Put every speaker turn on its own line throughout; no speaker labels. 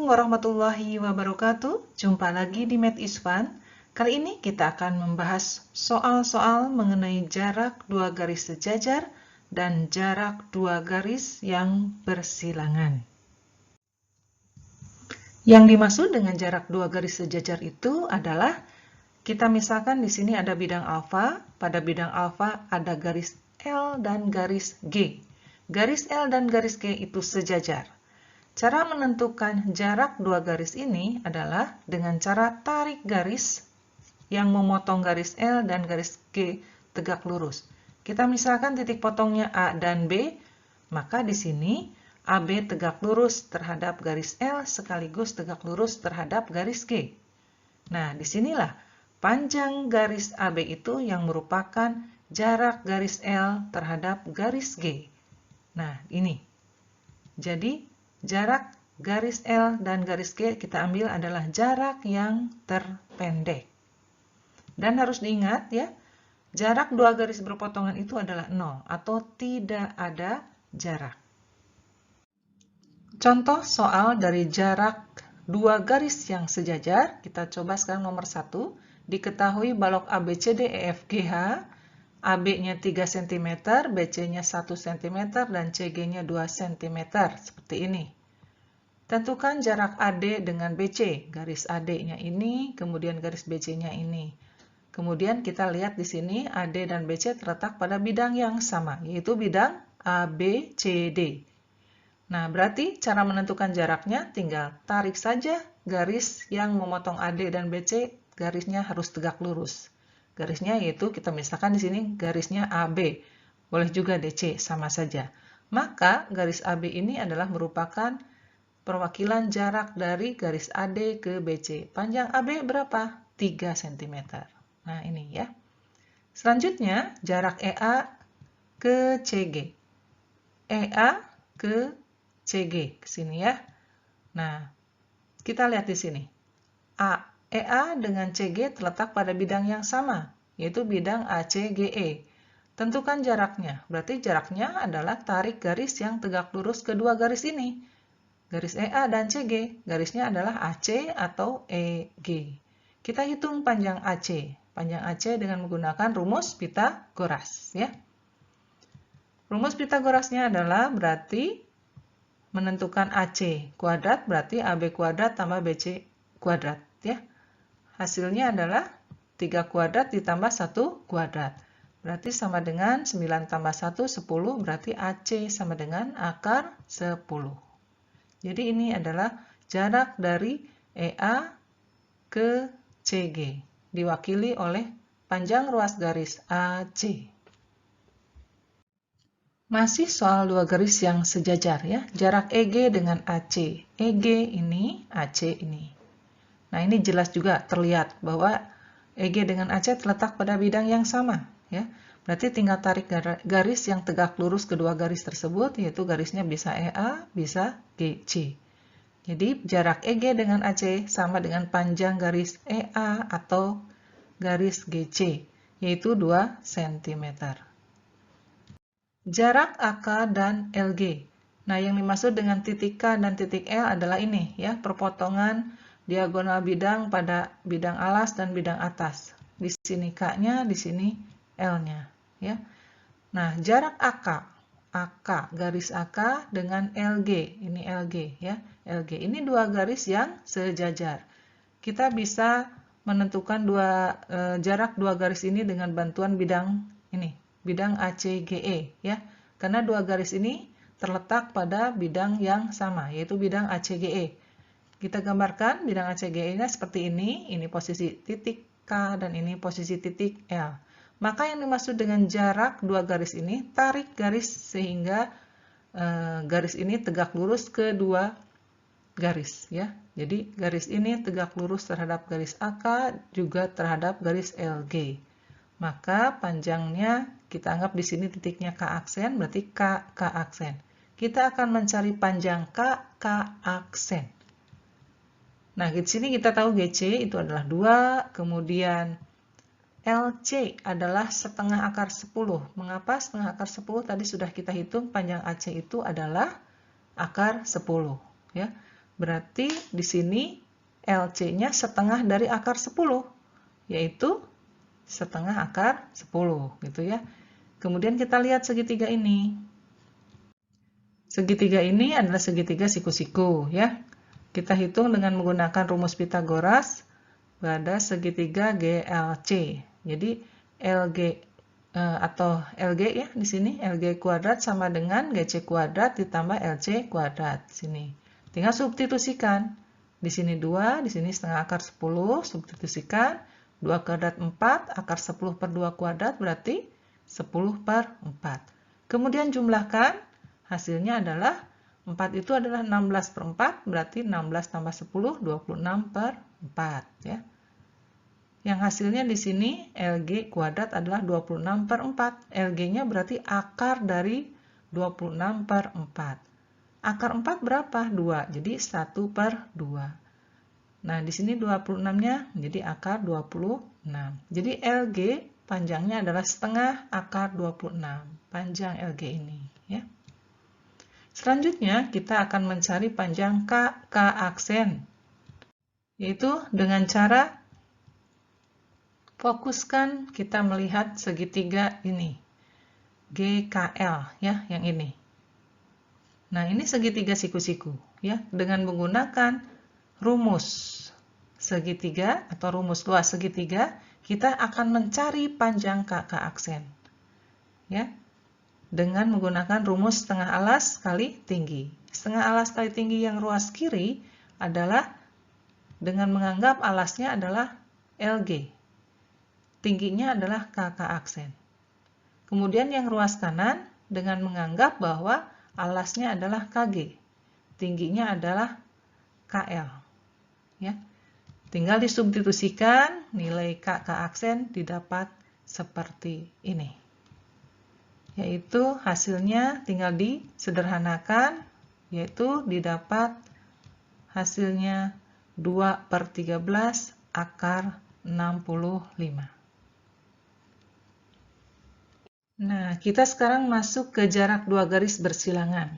warahmatullahi wabarakatuh. Jumpa lagi di Math is Fun. Kali ini kita akan membahas soal-soal mengenai jarak dua garis sejajar dan jarak dua garis yang bersilangan. Yang dimaksud dengan jarak dua garis sejajar itu adalah kita misalkan di sini ada bidang alfa, pada bidang alfa ada garis L dan garis G. Garis L dan garis G itu sejajar. Cara menentukan jarak dua garis ini adalah dengan cara tarik garis yang memotong garis L dan garis G tegak lurus. Kita misalkan titik potongnya A dan B, maka di sini AB tegak lurus terhadap garis L sekaligus tegak lurus terhadap garis G. Nah, disinilah panjang garis AB itu yang merupakan jarak garis L terhadap garis G. Nah, ini. Jadi, jarak garis L dan garis G kita ambil adalah jarak yang terpendek. Dan harus diingat ya, jarak dua garis berpotongan itu adalah 0 atau tidak ada jarak. Contoh soal dari jarak dua garis yang sejajar, kita coba sekarang nomor 1. Diketahui balok ABCDEFGH, AB-nya 3 cm, BC-nya 1 cm, dan CG-nya 2 cm. Seperti ini. Tentukan jarak AD dengan BC. Garis AD-nya ini, kemudian garis BC-nya ini. Kemudian kita lihat di sini AD dan BC terletak pada bidang yang sama, yaitu bidang ABCD. Nah, berarti cara menentukan jaraknya tinggal tarik saja garis yang memotong AD dan BC, garisnya harus tegak lurus. Garisnya yaitu kita misalkan di sini garisnya AB, boleh juga DC, sama saja. Maka garis AB ini adalah merupakan perwakilan jarak dari garis AD ke BC. Panjang AB berapa? 3 cm. Nah, ini ya. Selanjutnya, jarak EA ke CG. EA ke CG, ke sini ya. Nah, kita lihat di sini. EA dengan CG terletak pada bidang yang sama, yaitu bidang ACGE. Tentukan jaraknya, berarti jaraknya adalah tarik garis yang tegak lurus kedua garis ini. Garis EA dan CG, garisnya adalah AC atau EG. Kita hitung panjang AC. Panjang AC dengan menggunakan rumus Pitagoras. Ya. Rumus Pitagorasnya adalah berarti menentukan AC kuadrat, berarti AB kuadrat tambah BC kuadrat. Ya. Hasilnya adalah 3 kuadrat ditambah 1 kuadrat. Berarti sama dengan 9 tambah 1, 10. Berarti AC sama dengan akar 10. Jadi ini adalah jarak dari EA ke CG. Diwakili oleh panjang ruas garis AC. Masih soal dua garis yang sejajar ya. Jarak EG dengan AC. EG ini, AC ini. Nah, ini jelas juga terlihat bahwa EG dengan AC terletak pada bidang yang sama. Ya. Berarti tinggal tarik garis yang tegak lurus kedua garis tersebut, yaitu garisnya bisa EA, bisa GC. Jadi, jarak EG dengan AC sama dengan panjang garis EA atau garis GC, yaitu 2 cm. Jarak AK dan LG. Nah, yang dimaksud dengan titik K dan titik L adalah ini, ya, perpotongan diagonal bidang pada bidang alas dan bidang atas. Di sini K-nya, di sini L-nya. Ya. Nah, jarak AK, garis AK dengan LG, ini LG. Ya. LG, ini dua garis yang sejajar. Kita bisa menentukan jarak dua garis ini dengan bantuan bidang ini, bidang ACGE. Ya. Karena dua garis ini terletak pada bidang yang sama, yaitu bidang ACGE. Kita gambarkan bidang ACGE-nya seperti ini posisi titik K dan ini posisi titik L. Maka yang dimaksud dengan jarak dua garis ini, tarik garis sehingga garis ini tegak lurus ke dua garis. Ya. Jadi garis ini tegak lurus terhadap garis AK, juga terhadap garis LG. Maka panjangnya kita anggap di sini titiknya K aksen, berarti K aksen. Kita akan mencari panjang K aksen. Nah, di sini kita tahu GC itu adalah 2, kemudian LC adalah setengah akar 10. Mengapa setengah akar 10? Tadi sudah kita hitung panjang AC itu adalah akar 10. Ya. Berarti di sini LC-nya setengah dari akar 10, yaitu setengah akar 10 gitu ya. Kemudian kita lihat segitiga ini. Segitiga ini adalah segitiga siku-siku ya. Kita hitung dengan menggunakan rumus Pythagoras pada segitiga GLC. Jadi LG atau LG ya di sini LG kuadrat sama dengan GC kuadrat ditambah LC kuadrat sini. Tinggal substitusikan. Di sini 2, di sini setengah akar 10, substitusikan. 2 kuadrat 4, akar 10 per 2 kuadrat berarti 10 per 4. Kemudian jumlahkan, hasilnya adalah 4 itu adalah 16 per 4, berarti 16 tambah 10, 26 per 4. Ya. Yang hasilnya di sini LG kuadrat adalah 26 per 4. LG-nya berarti akar dari 26 per 4. Akar 4 berapa? 2, jadi 1 per 2. Nah, di sini 26-nya jadi akar 26. Jadi LG panjangnya adalah setengah akar 26. Panjang LG ini. Ya. Selanjutnya, kita akan mencari panjang K aksen. Yaitu dengan cara fokuskan kita melihat segitiga ini. GKL, ya, yang ini. Nah, ini segitiga siku-siku. Ya, dengan menggunakan rumus segitiga atau rumus luas segitiga, kita akan mencari panjang KK aksen. Ya. Dengan menggunakan rumus setengah alas kali tinggi. Setengah alas kali tinggi yang ruas kiri adalah dengan menganggap alasnya adalah LG. Tingginya adalah KK aksen. Kemudian yang ruas kanan dengan menganggap bahwa alasnya adalah KG. Tingginya adalah KL. Ya. Tinggal disubstitusikan, nilai KK aksen didapat seperti ini. Yaitu hasilnya tinggal disederhanakan, yaitu didapat hasilnya 2 per 13 akar 65. Nah, kita sekarang masuk ke jarak dua garis bersilangan.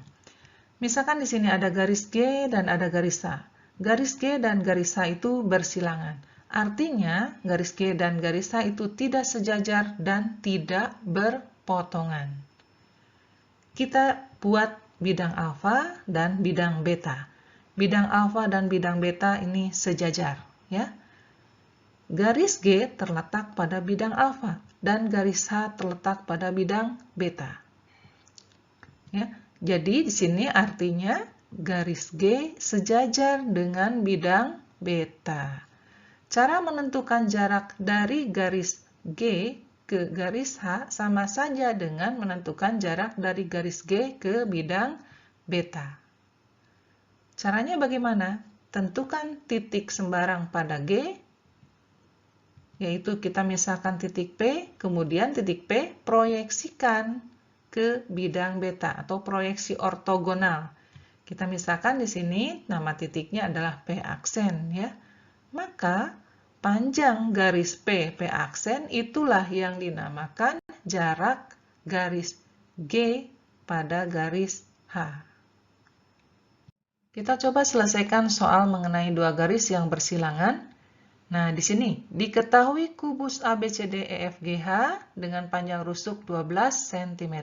Misalkan di sini ada garis G dan ada garis H. Garis G dan garis H itu bersilangan. Artinya, garis G dan garis H itu tidak sejajar dan tidak berpotongan. Kita buat bidang alfa dan bidang beta. Bidang alfa dan bidang beta ini sejajar, ya. Garis G terletak pada bidang alfa dan garis H terletak pada bidang beta. Ya, jadi di sini artinya garis G sejajar dengan bidang beta. Cara menentukan jarak dari garis G ke garis H sama saja dengan menentukan jarak dari garis G ke bidang beta. Caranya bagaimana? Tentukan titik sembarang pada G, yaitu kita misalkan titik P, kemudian titik P proyeksikan ke bidang beta atau proyeksi ortogonal. Kita misalkan di sini nama titiknya adalah P aksen ya. Maka panjang garis P aksen itulah yang dinamakan jarak garis G pada garis H. Kita coba selesaikan soal mengenai dua garis yang bersilangan. Nah, di sini diketahui kubus ABCDEFGH dengan panjang rusuk 12 cm.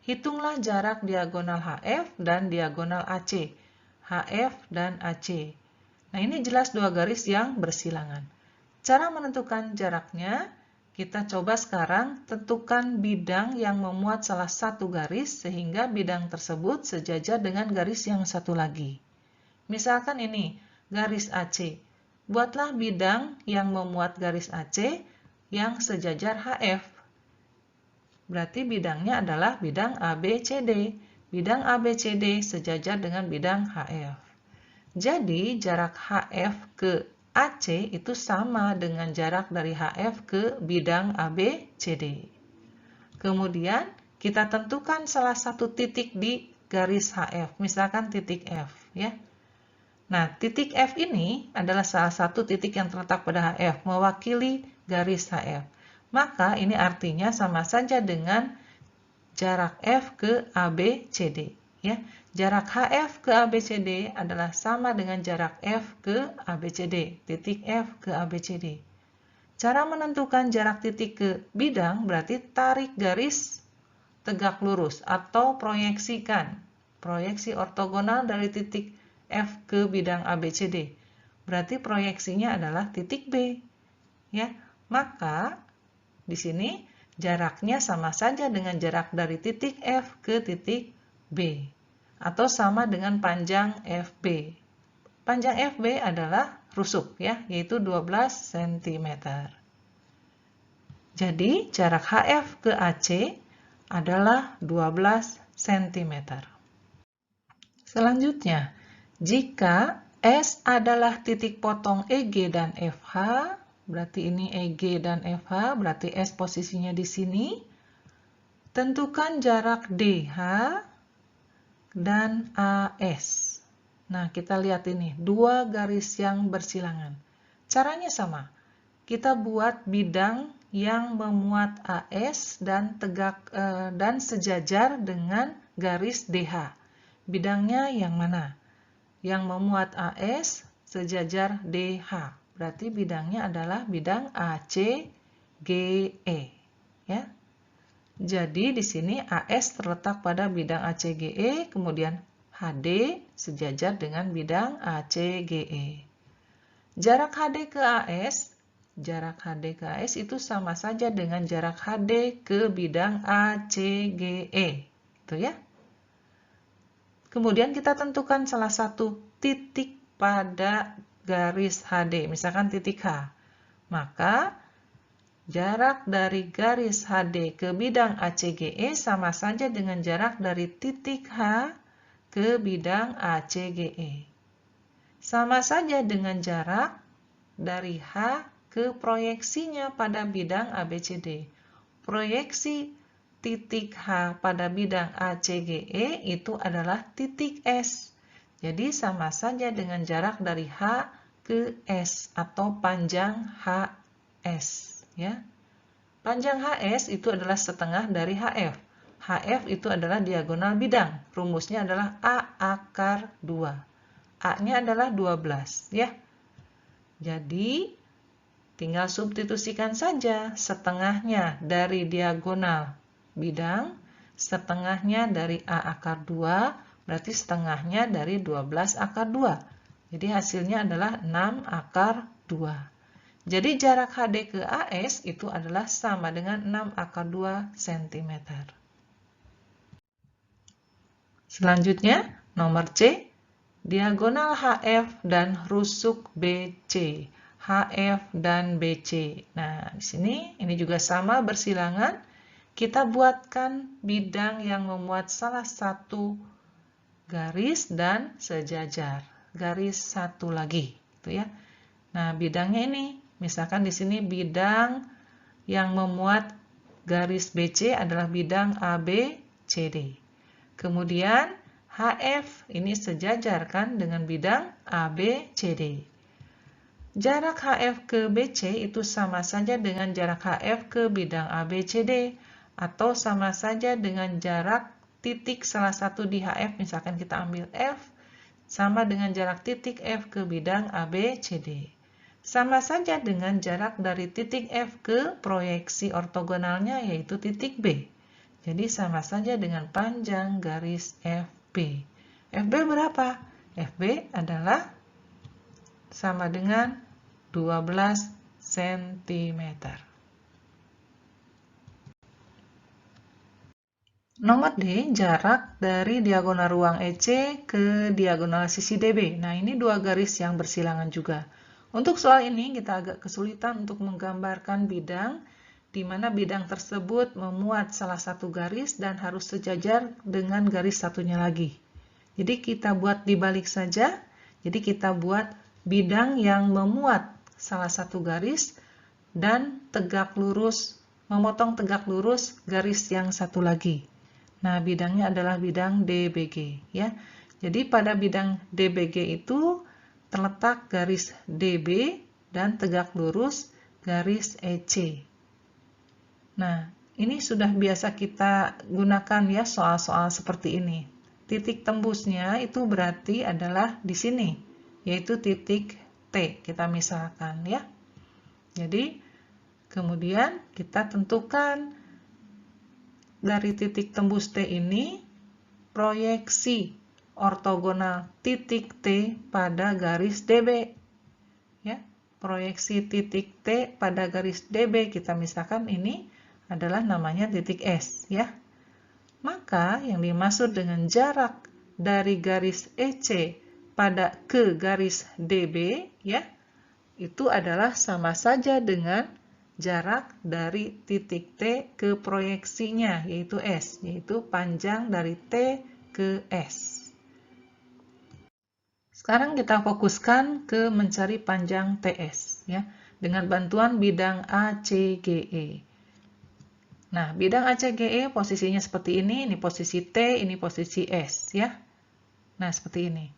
Hitunglah jarak diagonal HF dan diagonal AC. HF dan AC. Nah, ini jelas dua garis yang bersilangan. Cara menentukan jaraknya, kita coba sekarang tentukan bidang yang memuat salah satu garis sehingga bidang tersebut sejajar dengan garis yang satu lagi. Misalkan ini, garis AC. Buatlah bidang yang memuat garis AC yang sejajar HF. Berarti bidangnya adalah bidang ABCD. Bidang ABCD sejajar dengan bidang HF. Jadi jarak HF ke AC itu sama dengan jarak dari HF ke bidang ABCD. Kemudian kita tentukan salah satu titik di garis HF, misalkan titik F ya. Nah, titik F ini adalah salah satu titik yang terletak pada HF, mewakili garis HF. Maka ini artinya sama saja dengan jarak F ke ABCD. Ya, jarak HF ke ABCD adalah sama dengan jarak F ke ABCD, titik F ke ABCD. Cara menentukan jarak titik ke bidang berarti tarik garis tegak lurus atau proyeksikan. Proyeksi ortogonal dari titik F ke bidang ABCD. Berarti proyeksinya adalah titik B. Ya, maka di sini jaraknya sama saja dengan jarak dari titik F ke titik B atau sama dengan panjang FB. Panjang FB adalah rusuk ya, yaitu 12 cm. Jadi jarak HF ke AC adalah 12 cm. Selanjutnya, jika S adalah titik potong EG dan FH, berarti ini EG dan FH, berarti S posisinya di sini. Tentukan jarak DH dan AS. Nah, kita lihat ini, dua garis yang bersilangan. Caranya sama. Kita buat bidang yang memuat AS dan dan sejajar dengan garis DH. Bidangnya yang mana? Yang memuat AS sejajar DH. Berarti bidangnya adalah bidang ACGE, ya. Jadi di sini AS terletak pada bidang ACGE, kemudian HD sejajar dengan bidang ACGE. Jarak HD ke AS itu sama saja dengan jarak HD ke bidang ACGE, itu ya. Kemudian kita tentukan salah satu titik pada garis HD, misalkan titik H. Maka jarak dari garis HD ke bidang ACGE sama saja dengan jarak dari titik H ke bidang ACGE. Sama saja dengan jarak dari H ke proyeksinya pada bidang ABCD. Proyeksi titik H pada bidang ACGE itu adalah titik S. Jadi sama saja dengan jarak dari H ke S atau panjang HS. Ya. Panjang HS itu adalah setengah dari HF. HF itu adalah diagonal bidang. Rumusnya adalah A akar 2. A-nya adalah 12. Ya. Jadi, tinggal substitusikan saja setengahnya dari diagonal bidang, setengahnya dari A akar 2, berarti setengahnya dari 12 akar 2. Jadi hasilnya adalah 6 akar 2. Jadi jarak HD ke AS itu adalah sama dengan 6 akar 2 cm. Selanjutnya, nomor C, diagonal HF dan rusuk BC. HF dan BC. Nah, di sini ini juga sama bersilangan. Kita buatkan bidang yang memuat salah satu garis dan sejajar. Garis satu lagi, gitu ya. Nah, bidangnya ini, misalkan di sini bidang yang memuat garis BC adalah bidang ABCD. Kemudian HF ini sejajar kan dengan bidang ABCD. Jarak HF ke BC itu sama saja dengan jarak HF ke bidang ABCD atau sama saja dengan jarak titik salah satu di HF, misalkan kita ambil F, sama dengan jarak titik F ke bidang ABCD. Sama saja dengan jarak dari titik F ke proyeksi ortogonalnya yaitu titik B. Jadi sama saja dengan panjang garis FB. FB berapa? FB adalah sama dengan 12 cm. Nomor D, jarak dari diagonal ruang EC ke diagonal sisi DB. Nah, ini dua garis yang bersilangan juga. Untuk soal ini kita agak kesulitan untuk menggambarkan bidang di mana bidang tersebut memuat salah satu garis dan harus sejajar dengan garis satunya lagi. Jadi kita buat dibalik saja. Jadi kita buat bidang yang memuat salah satu garis dan tegak lurus, memotong tegak lurus garis yang satu lagi. Nah, bidangnya adalah bidang DBG ya. Jadi pada bidang DBG itu terletak garis DB dan tegak lurus garis EC. Nah, ini sudah biasa kita gunakan ya soal-soal seperti ini. titik tembusnya itu berarti adalah di sini, yaitu titik T. Kita misalkan ya. Jadi, kemudian kita tentukan dari titik tembus T ini proyeksi ortogonal titik T pada garis DB. Ya, proyeksi titik T pada garis DB kita misalkan ini adalah namanya titik S ya. Maka yang dimaksud dengan jarak dari garis EC ke garis DB ya, itu adalah sama saja dengan jarak dari titik T ke proyeksinya, yaitu S, yaitu panjang dari T ke S. Sekarang kita fokuskan ke mencari panjang TS, ya, dengan bantuan bidang ACGE. Nah, bidang ACGE posisinya seperti ini posisi T, ini posisi S, ya. Nah, seperti ini.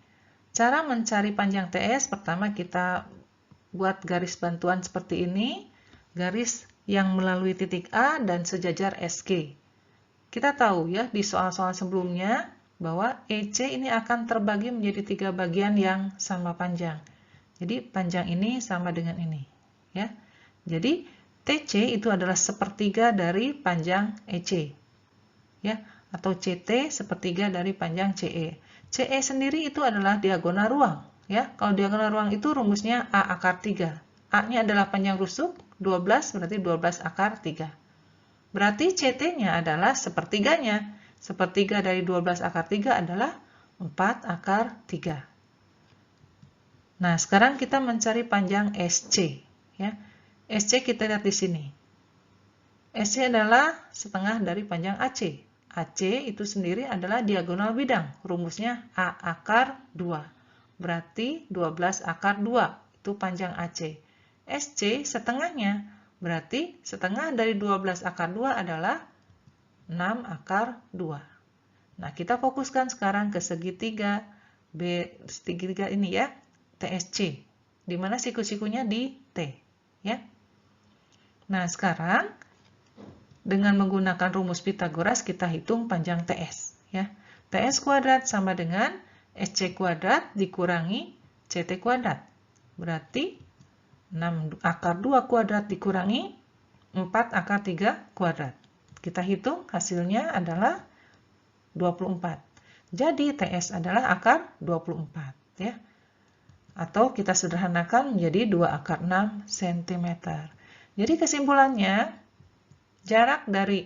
Cara mencari panjang TS, pertama kita buat garis bantuan seperti ini, garis yang melalui titik A dan sejajar SK. Kita tahu ya, di soal-soal sebelumnya, bahwa EC ini akan terbagi menjadi 3 bagian yang sama panjang. Jadi, panjang ini sama dengan ini. Ya. Jadi, TC itu adalah sepertiga dari panjang EC. Ya, atau CT sepertiga dari panjang CE. CE sendiri itu adalah diagonal ruang. Ya, kalau diagonal ruang itu rumusnya A akar 3. A-nya adalah panjang rusuk, 12 berarti 12 akar 3. Berarti CT-nya adalah sepertiganya. Sepertiga dari 12 akar 3 adalah 4 akar 3. Nah, sekarang kita mencari panjang SC. Ya. SC kita lihat di sini. SC adalah setengah dari panjang AC. AC itu sendiri adalah diagonal bidang. Rumusnya A akar 2. Berarti 12 akar 2 itu panjang AC. SC setengahnya, berarti setengah dari 12 akar 2 adalah 6 akar 2. Nah, kita fokuskan sekarang ke segitiga segitiga ini ya, TSC. Di mana siku-sikunya di T, ya. Nah, sekarang dengan menggunakan rumus Pythagoras kita hitung panjang TS, ya. TS kuadrat sama dengan SC kuadrat dikurangi CT kuadrat. Berarti 6 akar 2 kuadrat dikurangi 4 akar 3 kuadrat. Kita hitung hasilnya adalah 24. Jadi TS adalah akar 24. Ya. Atau kita sederhanakan menjadi 2 akar 6 cm. Jadi kesimpulannya, jarak dari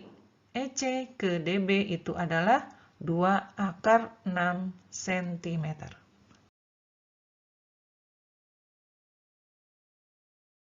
EC ke DB itu adalah 2 akar 6 cm.